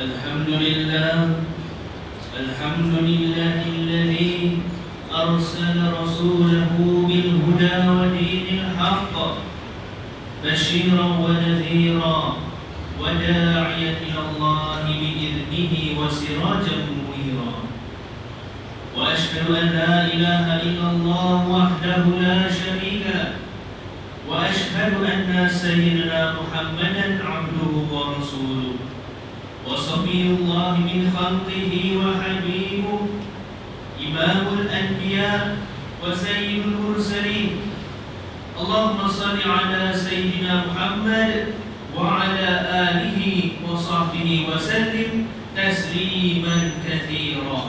الحمد لله الذي أرسل رسوله بالهدى ودين الحق بشيرا ونذيرا وداعيا إلى الله بإذنه وسراجا منيرا وأشهد أن لا إله إلا الله وحده لا شريك له وأشهد أن سيدنا محمدا عبده ورسوله وصفي الله من خلقه وحبيبه إمام الأنبياء وسيد المرسلين اللهم صل على سيدنا محمد وعلى آله وصحبه وسلم تسليما كثيرا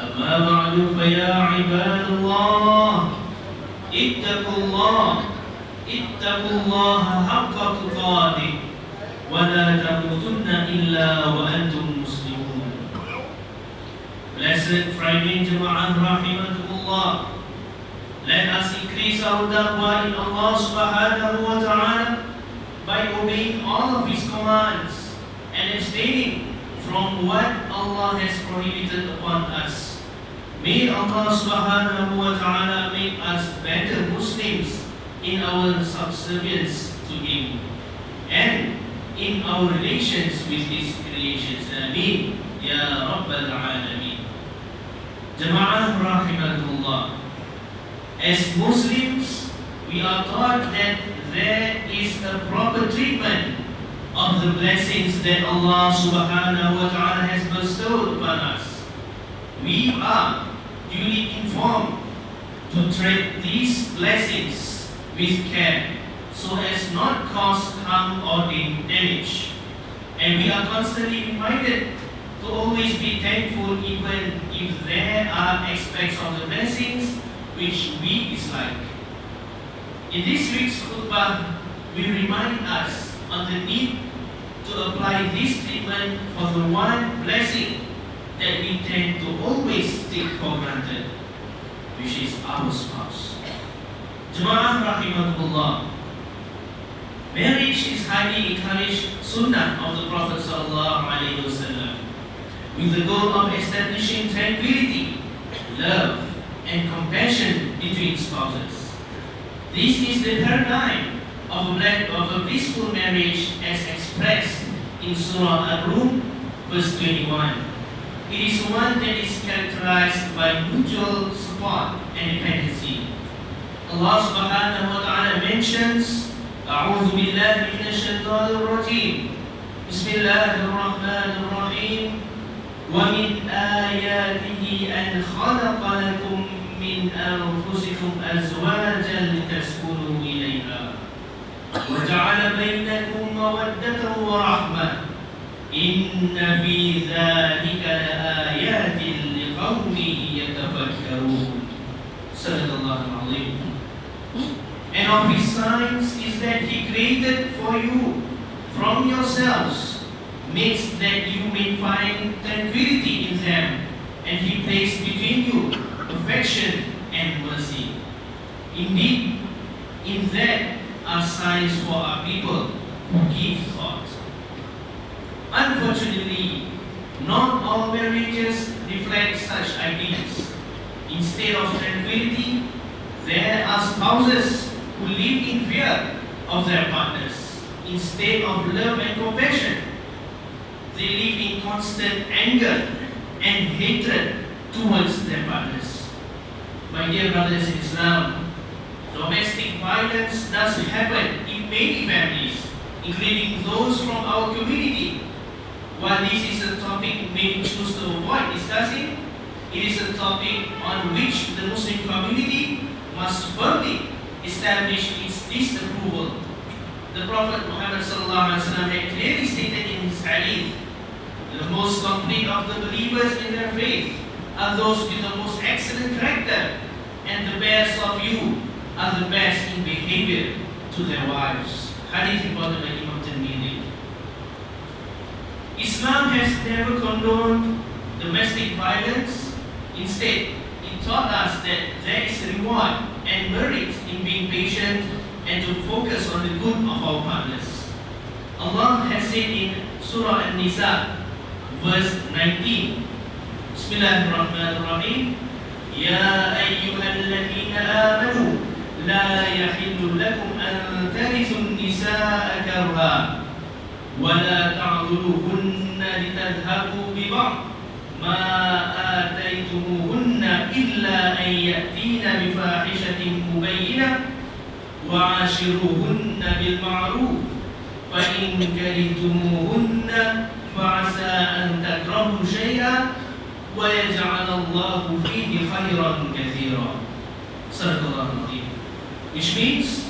أما بعد فيا عباد الله اتقوا الله حق تقاته ولا تموتن إلا وأنتم مسلمون. Blessed Friday Jamaah Rahimahullah, let us increase our taqwa in Allah subhanahu wa ta'ala by obeying all of His commands and abstaining from what Allah has prohibited upon us. May Allah subhanahu wa ta'ala make us better Muslims in our subservience to Him and in our relations with His creations. Ameen. Ya Rabbal Alameen. Jama'ah Rahimahullah. As Muslims, we are taught that there is a proper treatment of the blessings that Allah subhanahu wa ta'ala has bestowed upon us. We are duly informed to treat these blessings with care so as not cause harm or damage. And we are constantly reminded to always be thankful even if there are aspects of the blessings which we dislike. In this week's khutbah, we remind us on the need to apply this treatment for the one blessing that we tend to always take for granted, which is our spouse. Jama'ah Rahimahullah, marriage is highly encouraged sunnah of the Prophet sallallahu alaihi wasallam, with the goal of establishing tranquility, love, and compassion between spouses. This is the paradigm of a peaceful marriage as expressed in Surah Al-Rum, verse 21. It is one that is characterized by mutual support and dependency. Allah subhanahu wa ta'ala mentions, أعوذ بالله من الشيطان الرجيم بسم الله الرحمن الرحيم ومن آياته أن خلق لكم من أنفسكم أزواجا لتسكنوا إليها وجعل بينكم مودة ورحمة إن في ذلك لآيات لقوم يتفكرون. صدق الله العظيم. And of His signs is that He created for you from yourselves makes that you may find tranquility in them, and He placed between you affection and mercy. Indeed, in that are signs for our people who give thought. Unfortunately, not all marriages reflect such ideas. Instead of tranquility, there are spouses who live in fear of their partners. Instead of love and compassion, they live in constant anger and hatred towards their partners. My dear brothers in Islam, domestic violence does happen in many families, including those from our community. While this is a topic many choose to avoid discussing, it is a topic on which the Muslim community must firmly establish its disapproval. The Prophet Muhammad had clearly stated in his hadith, the most complete of the believers in their faith are those with the most excellent character, and the best of you are the best in behavior to their wives. Hadith reported by Imam Tirmidhi. Islam has never condoned domestic violence. Instead, it taught us that there is reward and merit in being patient and to focus on the good of our partners. Allah has said in Surah An-Nisa, verse 19. Bismillahirrahmanirrahim. Ya ayyuhalladhina amanu la yahillu lakum an tarithu an-nisaa karha wa la ta'dhuluhunna litadhhabu bi ba'd ma ataytumuhunna illa an ya'tina bi fahishatin mubayyinah wa 'ashiruhunna bil ma'ruf fa in karihtumuhunna فعسى أن تكرهوا شيئا ويجعل الله فيه خيرا كثيرا. صدق الله العظيم. Which means,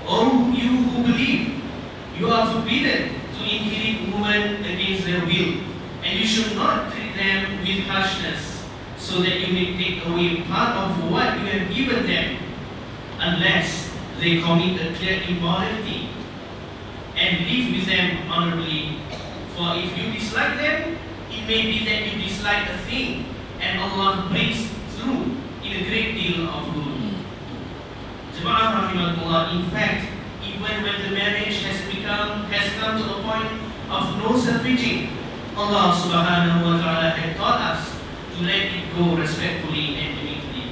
oh you who believe, you are forbidden to inherit women against their will, and you should not treat them with harshness, so that you may take away part of what you have given them, unless they commit a clear immorality, and live with them honorably. For if you dislike them, it may be that you dislike a thing, and Allah brings through in a great deal of good. Jama'ah rahimahullah, in fact, even when the marriage has come to a point of no salvaging, Allah subhanahu wa ta'ala had taught us to let it go respectfully and immediately.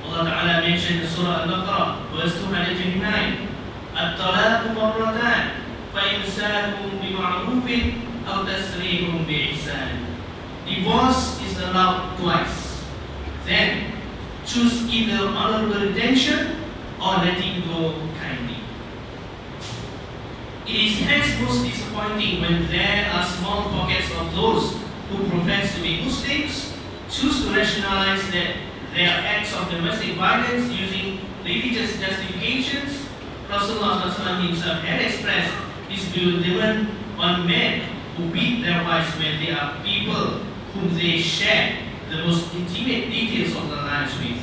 Allah ta'ala mentioned in Surah Al-Baqarah, verse 229, At-talaqu marratan فَإِمْسَاكُمْ بِمَعْرُوفٍ أَوْ تَسْرِيحٌ بِإِحْسَانٍ. Divorce is allowed twice. Then choose either honorable retention or letting go kindly. It is hence most disappointing when there are small pockets of those who profess to be Muslims choose to rationalize that their acts of domestic violence using religious justifications. Rasulullah SAW himself had expressed his bewilderment on men who beat their wives when they are people whom they share the most intimate details of their lives with.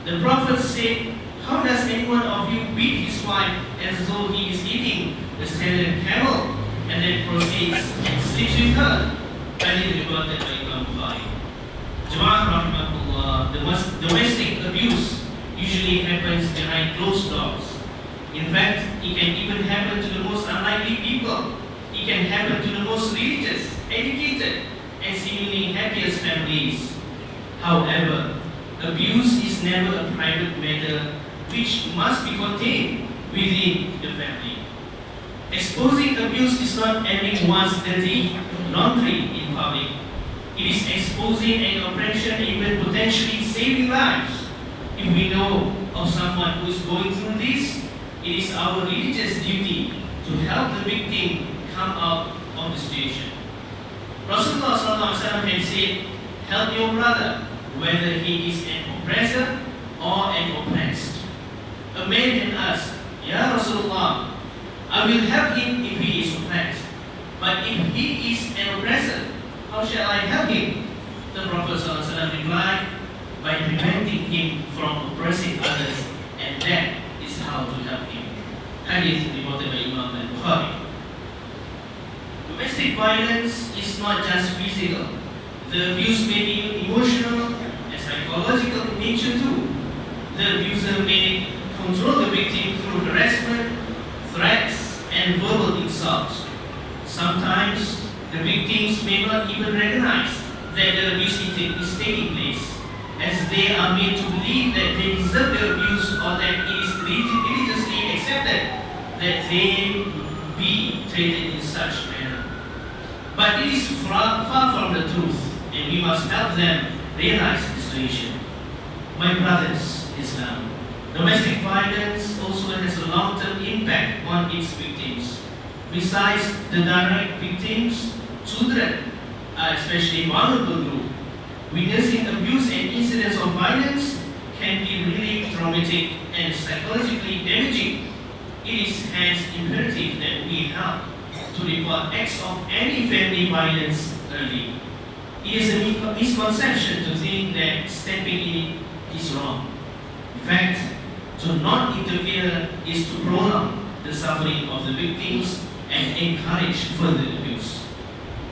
The Prophet said, how does any one of you beat his wife as though he is eating a standard camel and then proceeds and sleeps with her? Hadith reported by Imam Bukhari. Jama'ah rahimahullah, the domestic abuse usually happens behind closed doors. In fact, it can even happen to the most unlikely people. It can happen to the most religious, educated, and seemingly happiest families. However, abuse is never a private matter which must be contained within the family. Exposing abuse is not airing one's dirty laundry in public. It is exposing an oppression, even potentially saving lives. If we know of someone who is going through this, it is our religious duty to help the victim come out of the situation. Rasulullah SAW had said, help your brother, whether he is an oppressor or an oppressed. A man had asked, Ya Rasulullah, I will help him if he is oppressed. But if he is an oppressor, how shall I help him? The Prophet ﷺ replied, by preventing him from oppressing others, and that is how to help him. Hadith reported by Imam Bukhari. Domestic violence is not just physical. The abuse may be emotional and psychological in nature too. The abuser may control the victim through harassment, threats, and verbal insults. Sometimes the victims may not even recognize that the abuse is taking place, as they are made to believe that they deserve the abuse or that it is religiously accepted that they be treated in such manner. But it is far from the truth, and we must help them realize the situation. My brothers in Islam, domestic violence also has a long-term impact on its victims. Besides the direct victims, children are especially vulnerable group. Witnessing abuse and incidents of violence can be really traumatic and psychologically damaging. It is hence imperative that we help to report acts of any family violence early. It is a misconception to think that stepping in is wrong. In fact, to not interfere is to prolong the suffering of the victims and encourage further abuse.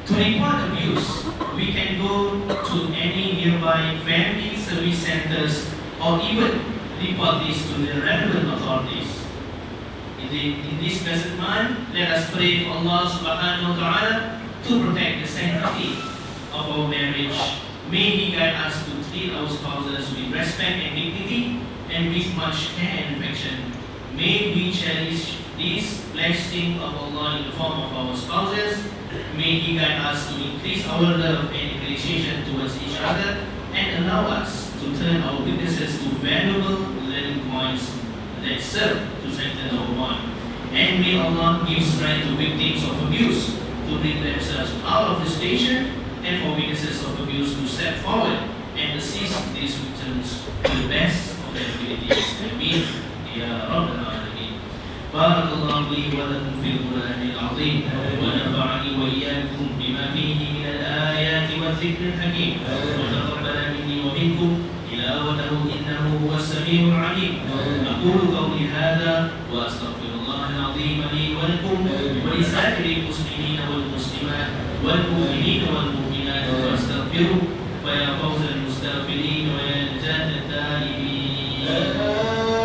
To report abuse, we can go to any nearby family service centers or even report this to the relevant authorities. In in this blessed month, let us pray for Allah subhanahu wa ta'ala to protect the sanctity of our marriage. May He guide us to treat our spouses with respect and dignity and with much care and affection. May we cherish this blessing of Allah in the form of our spouses. May He guide us to increase our love and appreciation towards each other and allow us to turn our weaknesses to valuable learning points that serve to strengthen our bond. And may Allah give strength to victims of abuse to bring themselves out of the situation, and for witnesses of abuse to step forward and assist these victims to the best of their abilities. Ameen. Ya Rabbal Alamin. Barakallahu li wa lakum fil Qur'anil Azim wa nafa'ani wa iyyakum bima fihi min al-ayati wa dhikril hakim wa taqabbala minni wa minkum tilawatahu innahu huwas samiul alim. Aqulu qawli hadha wa astaghfirullah al-azim li wa lakum wa li sa'iril muslimina wal muslimat wal mu'minina wal mu'minat fastaghfiruhu